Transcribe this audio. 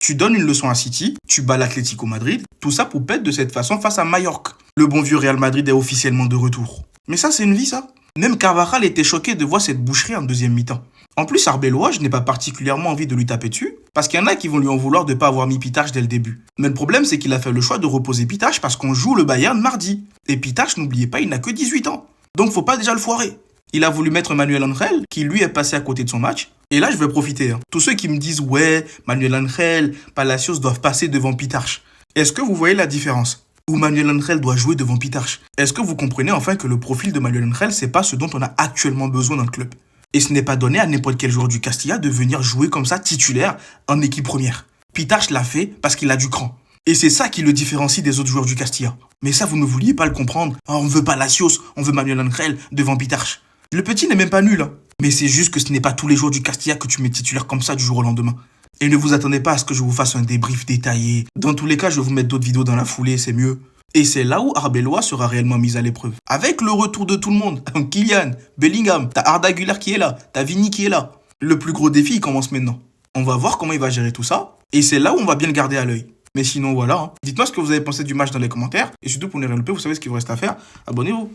Tu donnes une leçon à City, tu bats l'Atlético Madrid, tout ça pour perdre de cette façon face à Mallorca. Le bon vieux Real Madrid est officiellement de retour. Mais ça, c'est une vie, ça. Même Carvajal était choqué de voir cette boucherie en deuxième mi-temps. En plus, Arbeloa, je n'ai pas particulièrement envie de lui taper dessus, parce qu'il y en a qui vont lui en vouloir de ne pas avoir mis Pittard dès le début. Mais le problème, c'est qu'il a fait le choix de reposer Pittard parce qu'on joue le Bayern mardi. Et Pittard, n'oubliez pas, il n'a que 18 ans. Donc faut pas déjà le foirer. Il a voulu mettre Manuel Angel, qui lui est passé à côté de son match. Et là, je vais profiter. Tous ceux qui me disent, ouais, Manuel Angel, Palacios doivent passer devant Pittard. Est-ce que vous voyez la différence? Où Manuel Angel doit jouer devant Pittard. Est-ce que vous comprenez enfin que le profil de Manuel Angel, c'est pas ce dont on a actuellement besoin dans le club? Et ce n'est pas donné à n'importe quel joueur du Castilla de venir jouer comme ça titulaire en équipe première. Pittard l'a fait parce qu'il a du cran. Et c'est ça qui le différencie des autres joueurs du Castilla. Mais ça, vous ne vouliez pas le comprendre. Oh, on veut Palacios, on veut Manuel Angel devant Pittard. Le petit n'est même pas nul. Mais c'est juste que ce n'est pas tous les joueurs du Castilla que tu mets titulaire comme ça du jour au lendemain. Et ne vous attendez pas à ce que je vous fasse un débrief détaillé. Dans tous les cas, je vais vous mettre d'autres vidéos dans la foulée, c'est mieux. Et c'est là où Arbeloa sera réellement mise à l'épreuve. Avec le retour de tout le monde. Kylian, Bellingham, t'as Arda Güler qui est là, t'as Vini qui est là. Le plus gros défi, il commence maintenant. On va voir comment il va gérer tout ça. Et c'est là où on va bien le garder à l'œil. Mais sinon, voilà. Dites-moi ce que vous avez pensé du match dans les commentaires. Et surtout, pour ne rien louper, vous savez ce qu'il vous reste à faire. Abonnez-vous.